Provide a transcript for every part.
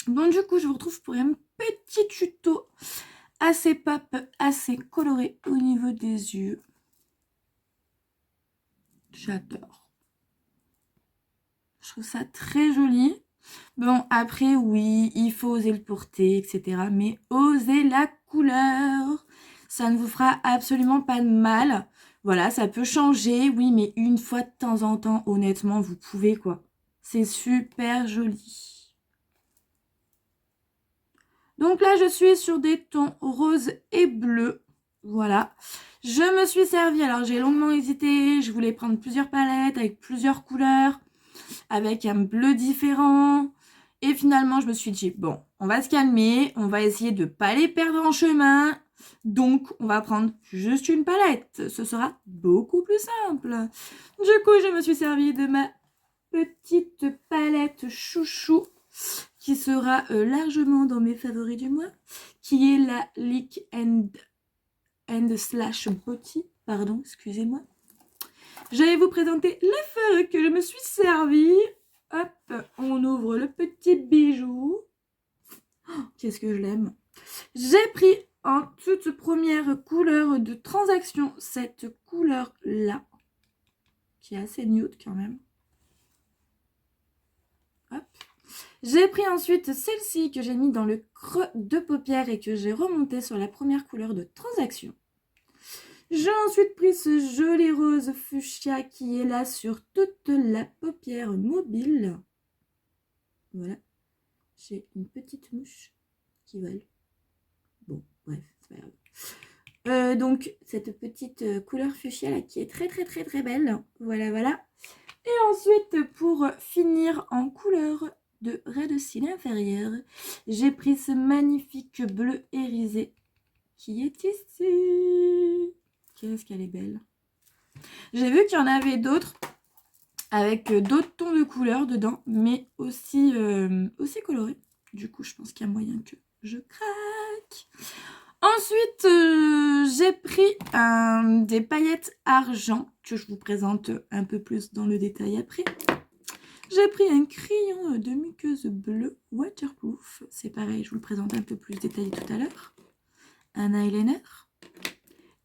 Bon, du coup, je vous retrouve pour un petit tuto assez pop, assez coloré au niveau des yeux. J'adore. Je trouve ça très joli. Bon, après, oui, il faut oser le porter, etc. Mais osez la couleur. Ça ne vous fera absolument pas de mal. Voilà, ça peut changer, oui, mais une fois de temps en temps, honnêtement, vous pouvez, quoi. C'est super joli. Donc là, je suis sur des tons rose et bleu. Voilà. Je me suis servie, alors j'ai longuement hésité, je voulais prendre plusieurs palettes avec plusieurs couleurs, avec un bleu différent. Et finalement, je me suis dit, bon, on va se calmer, on va essayer de ne pas les perdre en chemin. Donc, on va prendre juste une palette. Ce sera beaucoup plus simple. Du coup, je me suis servie de ma petite palette chouchou qui sera largement dans mes favoris du mois, qui est la Lick and Slash Body. Pardon, excusez-moi. Je vais vous présenter les feuilles que je me suis servi. Hop, on ouvre le petit bijou. Oh, qu'est-ce que je l'aime. J'ai pris en toute première couleur de transaction cette couleur-là, qui est assez nude quand même. Hop. J'ai pris ensuite celle-ci que j'ai mis dans le creux de paupière et que j'ai remonté sur la première couleur de transaction. J'ai ensuite pris ce joli rose fuchsia qui est là sur toute la paupière mobile. Voilà. J'ai une petite mouche qui vole. Bon, bref, c'est pas grave. Donc, cette petite couleur fuchsia là qui est très très très très belle. Voilà, voilà. Et ensuite, pour finir en couleur de ras de cils inférieur, j'ai pris ce magnifique bleu irisé qui est ici. Qu'est-ce qu'elle est belle. J'ai vu qu'il y en avait d'autres avec d'autres tons de couleurs dedans, mais aussi colorés. Du coup, je pense qu'il y a moyen que je craque. Ensuite, j'ai pris des paillettes argent que je vous présente un peu plus dans le détail après. J'ai pris un crayon de muqueuse bleue waterproof. C'est pareil, je vous le présente un peu plus détaillé tout à l'heure. Un eyeliner.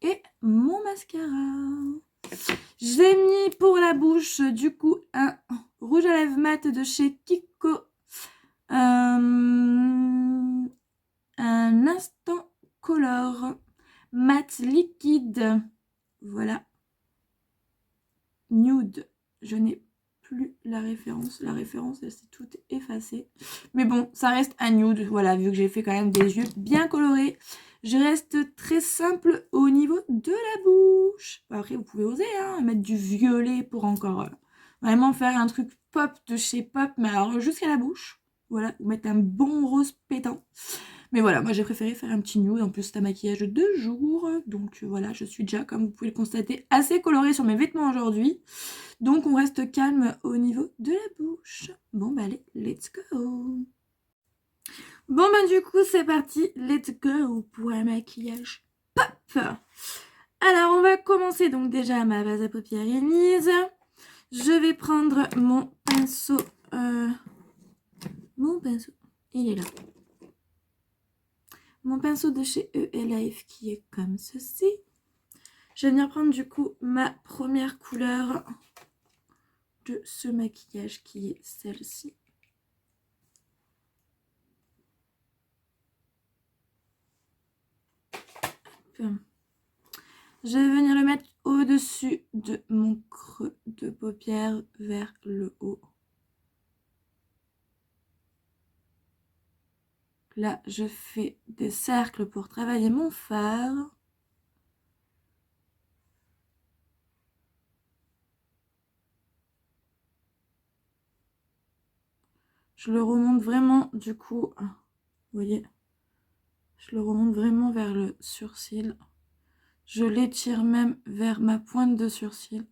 Et mon mascara. J'ai mis pour la bouche, du coup, un rouge à lèvres mat de chez Kiko. Un Instant Color mat liquide. Voilà. Nude. Je n'ai plus la référence. La référence, elle s'est toute effacée. Mais bon, ça reste un nude. Voilà, vu que j'ai fait quand même des yeux bien colorés. Je reste très simple au niveau de la bouche. Après, vous pouvez oser mettre du violet pour encore vraiment faire un truc pop de chez Pop, mais alors jusqu'à la bouche. Voilà, ou mettre un bon rose pétant. Mais voilà, moi j'ai préféré faire un petit nude. En plus, c'est un maquillage de 2 jours. Donc voilà, je suis déjà, comme vous pouvez le constater, assez colorée sur mes vêtements aujourd'hui. Donc on reste calme au niveau de la bouche. Bon bah allez, let's go. Bon bah du coup c'est parti, let's go pour un maquillage pop. Alors on va commencer donc déjà ma base à paupières est mise. Je vais prendre mon pinceau. Il est là. Mon pinceau de chez E-Life qui est comme ceci. Je vais venir prendre du coup ma première couleur de ce maquillage qui est celle-ci. Je vais venir le mettre au-dessus de mon creux de paupière vers le haut. Là, je fais des cercles pour travailler mon fard. Je le remonte vraiment, du coup, vous voyez, je le remonte vraiment vers le sourcil. Je l'étire même vers ma pointe de sourcil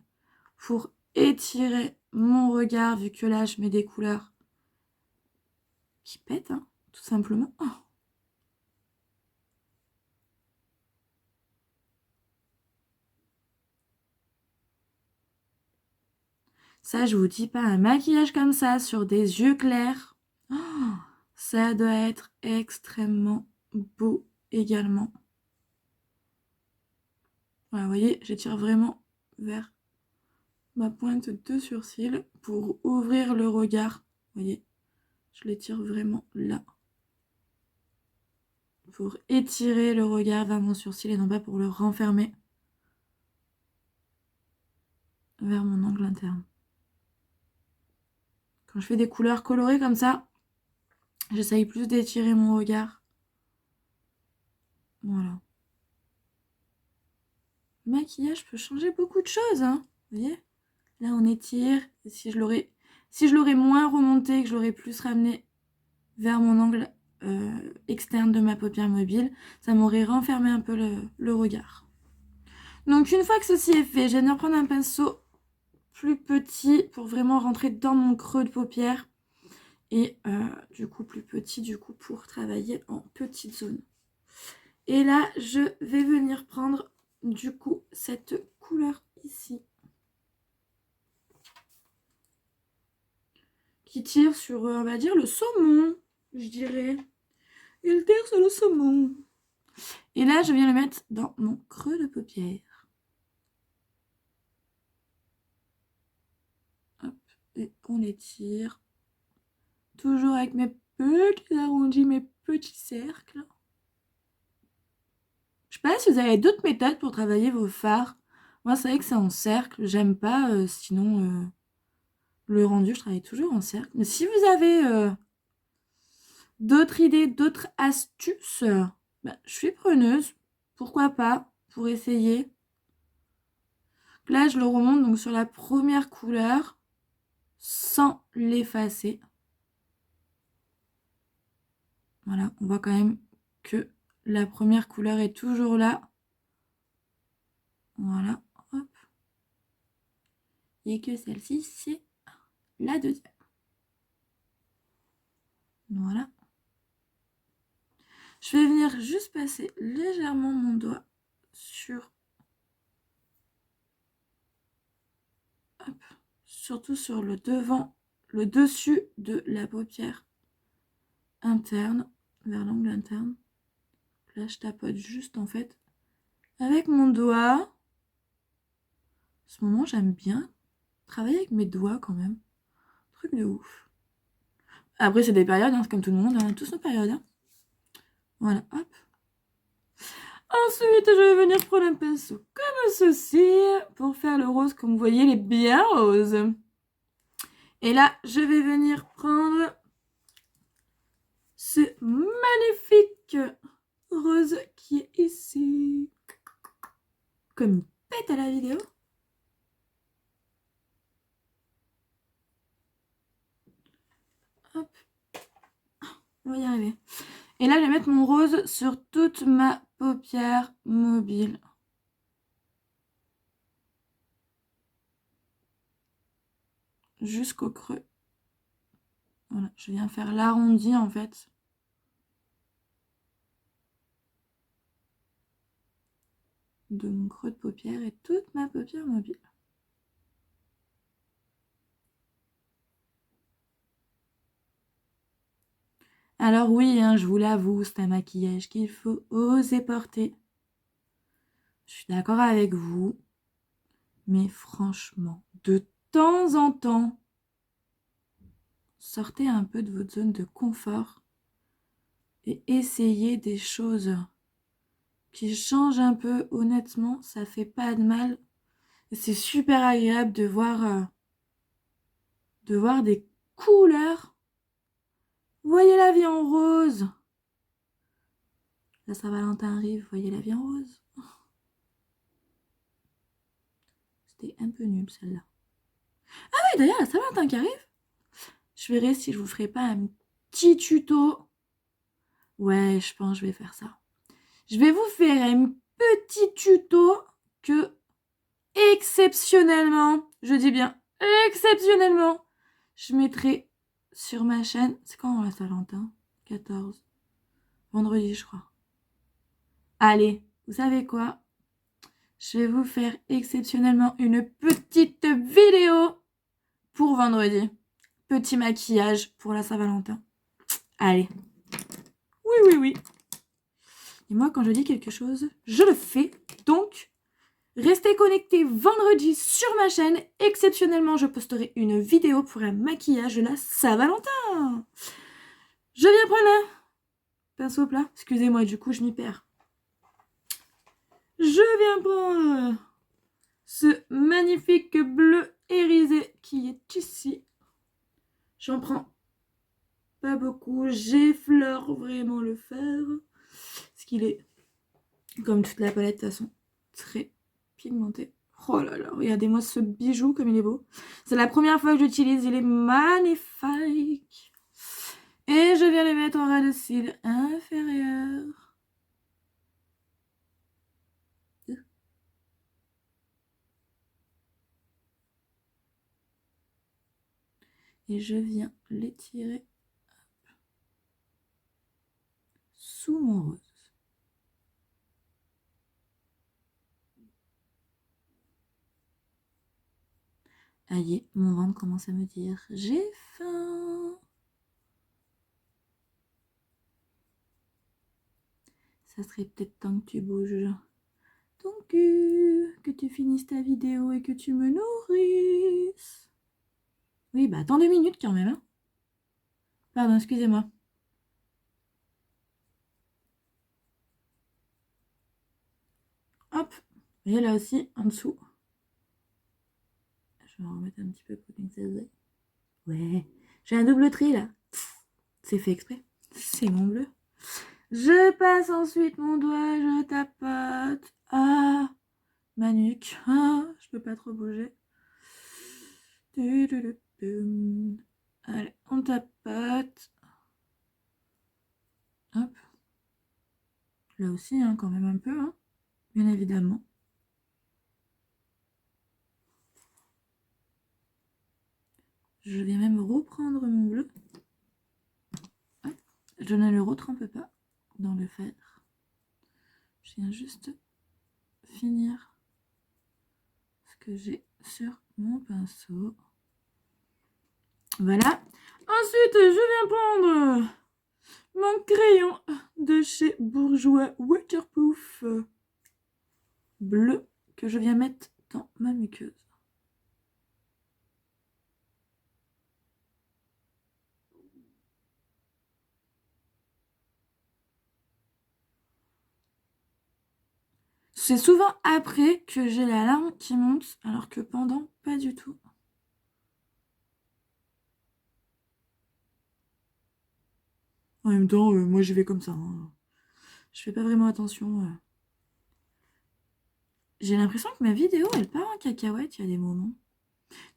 pour étirer mon regard, vu que là, je mets des couleurs qui pètent, tout simplement. Oh. Ça, je vous dis pas, un maquillage comme ça sur des yeux clairs, oh, Ça doit être extrêmement beau également. Voilà, vous voyez, j'étire vraiment vers ma pointe de sourcil pour ouvrir le regard. Vous voyez, je l'étire vraiment là. Pour étirer le regard vers mon sourcil et non pas pour le renfermer vers mon angle interne. Quand je fais des couleurs colorées comme ça, j'essaye plus d'étirer mon regard. Voilà. Le maquillage peut changer beaucoup de choses, hein. Vous voyez? Là, on étire. Et si je l'aurais moins remonté, que je l'aurais plus ramené vers mon angle externe de ma paupière mobile, ça m'aurait renfermé un peu le regard. Donc, une fois que ceci est fait, je vais venir prendre un pinceau plus petit pour vraiment rentrer dans mon creux de paupière. Et du coup, plus petit, du coup, pour travailler en petite zone. Et là, je vais venir prendre, du coup, cette couleur ici. Qui tire sur, on va dire, le saumon, je dirais. Il tire sur le saumon. Et là, je viens le mettre dans mon creux de paupière. Hop, et on étire. Toujours avec mes petits arrondis, mes petits cercles. Je sais pas si vous avez d'autres méthodes pour travailler vos fards. Moi, c'est vrai que c'est en cercle. J'aime pas, sinon, le rendu, je travaille toujours en cercle. Mais si vous avez d'autres idées, d'autres astuces, je suis preneuse. Pourquoi pas, pour essayer. Là, je le remonte donc sur la première couleur sans l'effacer. Voilà, on voit quand même que la première couleur est toujours là. Voilà, hop. Et que celle-ci, c'est la deuxième. Voilà. Je vais venir juste passer légèrement mon doigt sur... Hop. Surtout sur le devant, le dessus de la paupière interne, vers l'angle interne. Là, je tapote juste en fait avec mon doigt. En ce moment, j'aime bien travailler avec mes doigts quand même. Truc de ouf. Après, c'est des périodes, hein, c'est comme tout le monde, hein, tous nos périodes. Hein. Voilà, hop. Ensuite, je vais venir prendre un pinceau comme ceci pour faire le rose. Comme vous voyez, il est bien rose. Et là, je vais venir prendre ce magnifique rose qui est ici. Comme une pète à la vidéo. Hop. On va y arriver. Et là, je vais mettre mon rose sur toute ma paupière mobile. Jusqu'au creux. Voilà, je viens faire l'arrondi en fait. De mon creux de paupière et toute ma paupière mobile. Alors oui, hein, je vous l'avoue, c'est un maquillage qu'il faut oser porter. Je suis d'accord avec vous. Mais franchement, de temps en temps, sortez un peu de votre zone de confort et essayez des choses qui changent un peu. Honnêtement, ça fait pas de mal. C'est super agréable de voir des couleurs. Voyez la vie en rose. La Saint-Valentin arrive, voyez la vie en rose. C'était un peu nul celle-là. Ah oui, d'ailleurs, la Saint-Valentin qui arrive. Je verrai si je vous ferai pas un petit tuto. Ouais, je pense que je vais faire ça. Je vais vous faire un petit tuto que exceptionnellement, je dis bien exceptionnellement, je mettrai sur ma chaîne. C'est quand la Saint-Valentin? 14. Vendredi, je crois. Allez, vous savez quoi? Je vais vous faire exceptionnellement une petite vidéo pour vendredi. Petit maquillage pour la Saint-Valentin. Allez. Oui, oui, oui. Et moi, quand je dis quelque chose, je le fais. Donc, restez connectés vendredi sur ma chaîne. Exceptionnellement, je posterai une vidéo pour un maquillage de la Saint-Valentin. Je viens prendre un pinceau plat. Excusez-moi, du coup, je m'y perds. Je viens prendre ce magnifique bleu irisé qui est ici. J'en prends pas beaucoup. J'effleure vraiment le fer. Parce qu'il est, comme toute la palette, de toute façon, très pigmenté. Oh là là, regardez-moi ce bijou comme il est beau. C'est la première fois que j'utilise, il est magnifique. Et je viens le mettre en ras de cils inférieur. Et je viens l'étirer sous mon rose. Aïe, mon ventre commence à me dire j'ai faim. Ça serait peut-être temps que tu bouges ton cul, que tu finisses ta vidéo et que tu me nourrisses. Oui, bah attends 2 minutes quand même. Hein. Pardon, excusez-moi. Hop, et là aussi, en dessous. Je vais en remettre un petit peu pour que ça se voie. Ouais, j'ai un double tri là. C'est fait exprès. C'est mon bleu. Je passe ensuite mon doigt, je tapote. Ah, ma nuque. Ah, je peux pas trop bouger. Allez, on tapote. Hop. Là aussi, hein, quand même un peu, hein, bien évidemment. Je vais même reprendre mon bleu. Hop. Je ne le retrempe pas dans le fer. Je viens juste finir ce que j'ai sur mon pinceau. Voilà. Ensuite, je viens prendre mon crayon de chez Bourjois Waterproof bleu que je viens mettre dans ma muqueuse. C'est souvent après que j'ai la larme qui monte, alors que pendant, pas du tout. En même temps, moi j'y vais comme ça. Hein. Je fais pas vraiment attention. J'ai l'impression que ma vidéo, elle part en cacahuète, il y a des moments.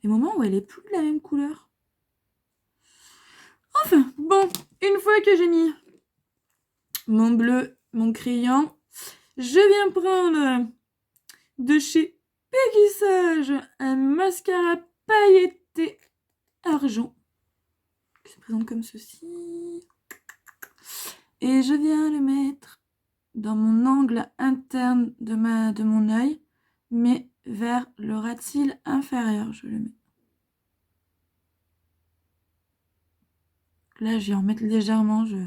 Des moments où elle est plus de la même couleur. Enfin, bon, une fois que j'ai mis mon bleu, mon crayon, je viens prendre de chez Peggy Sage un mascara pailleté argent qui se présente comme ceci. Et je viens le mettre dans mon angle interne de mon œil, mais vers le ras de cils inférieur, je le mets. Là, je vais en mettre légèrement, je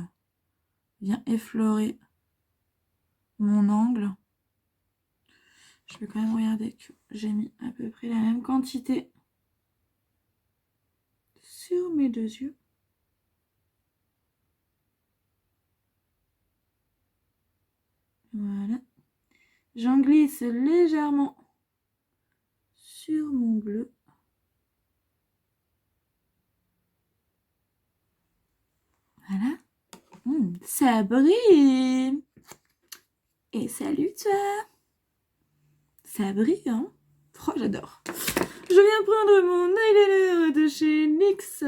viens effleurer mon angle. Je vais quand même regarder que j'ai mis à peu près la même quantité sur mes 2 yeux. Voilà. J'en glisse légèrement sur mon bleu. Voilà. Ça brille. Et salut toi. Ça brille, hein. Oh, j'adore. Je viens prendre mon eyeliner de chez NYX.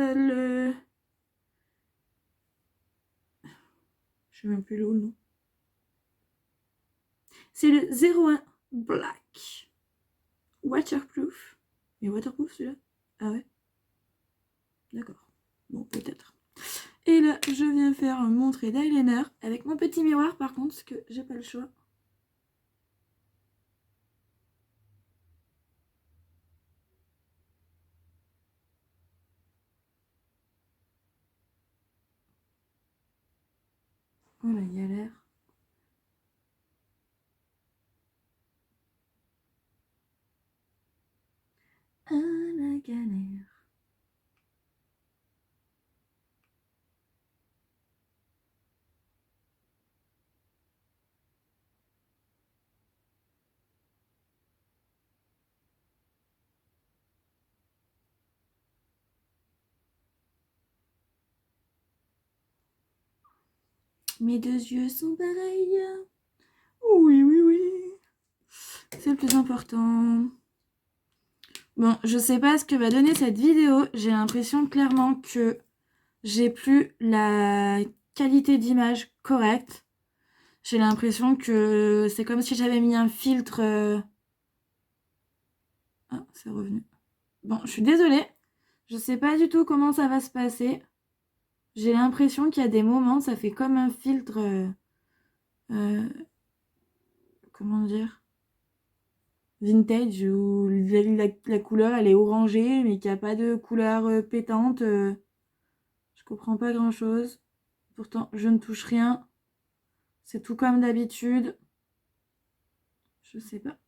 Je sais même plus le nom. C'est le 01 Black. Waterproof. Mais waterproof celui-là? Ah ouais? D'accord. Bon, peut-être. Et là, je viens faire mon trait d'eyeliner avec mon petit miroir par contre, parce que j'ai pas le choix. Oh la galère. Ah la galère. Mes deux yeux sont pareils. Oui, oui, oui. C'est le plus important. Bon, je sais pas ce que va donner cette vidéo. J'ai l'impression clairement que j'ai plus la qualité d'image correcte. J'ai l'impression que c'est comme si j'avais mis un filtre. Ah, c'est revenu. Bon, je suis désolée. Je sais pas du tout comment ça va se passer. J'ai l'impression qu'il y a des moments, ça fait comme un filtre. Euh, comment dire? Vintage où la couleur elle est orangée mais qu'il n'y a pas de couleur pétante. Je comprends pas grand chose. Pourtant, je ne touche rien. C'est tout comme d'habitude. Je sais pas.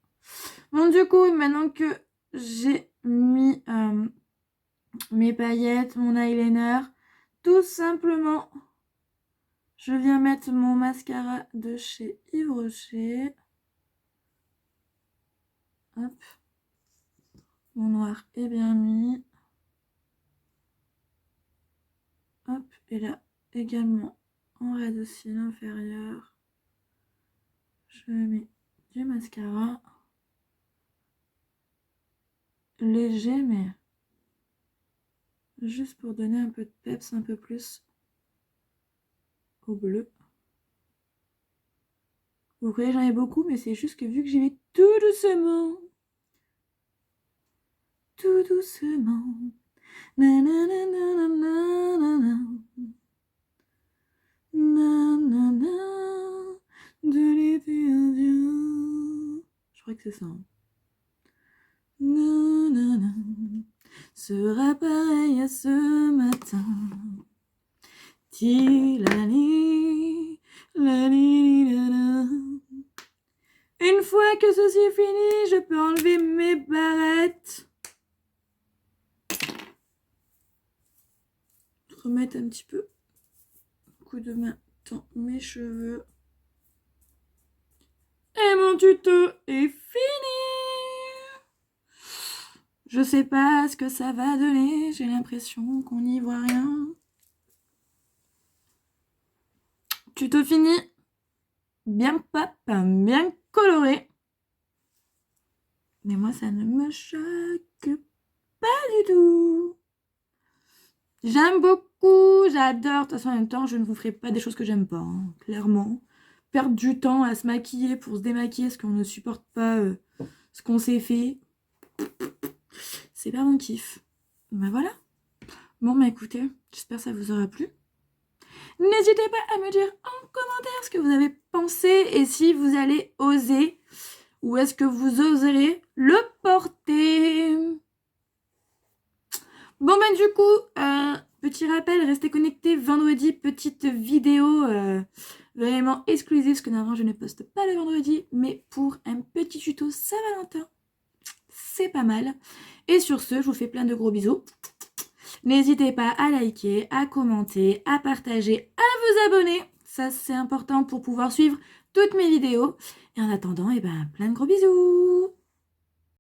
Bon, du coup, maintenant que j'ai mis mes paillettes, mon eyeliner, tout simplement, je viens mettre mon mascara de chez Yves Rocher. Hop. Mon noir est bien mis. Hop. Et là, également, en ras de cils inférieur, je mets du mascara. Léger, mais juste pour donner un peu de peps, un peu plus au bleu. Vous voyez, j'en ai beaucoup, mais c'est juste que vu que j'y vais tout doucement, tout doucement, nanana, nanana, nanana, de l'été indien. Je crois que c'est ça. Nanana, sera pareil à ce matin. Tilani, lani, lana. Une fois que ceci est fini, je peux enlever mes barrettes. Remettre un petit peu coup de main dans mes cheveux. Et mon tuto est fini. Je sais pas ce que ça va donner. J'ai l'impression qu'on n'y voit rien. Tuto fini. Bien pop, bien coloré. Mais moi, ça ne me choque pas du tout. J'aime beaucoup, j'adore. De toute façon, en même temps, je ne vous ferai pas des choses que j'aime pas, hein, clairement. Perdre du temps à se maquiller pour se démaquiller parce qu'on ne supporte pas ce qu'on s'est fait. C'est pas mon kiff. Ben voilà. Bon, bah écoutez, j'espère que ça vous aura plu. N'hésitez pas à me dire en commentaire ce que vous avez pensé et si vous allez oser ou est-ce que vous oserez le porter. Bon ben du coup, petit rappel, restez connectés vendredi, petite vidéo vraiment exclusive, parce que normalement je ne poste pas le vendredi, mais pour un petit tuto Saint-Valentin, c'est pas mal. Et sur ce, je vous fais plein de gros bisous. N'hésitez pas à liker, à commenter, à partager, à vous abonner. Ça c'est important pour pouvoir suivre toutes mes vidéos. Et en attendant, eh ben, plein de gros bisous.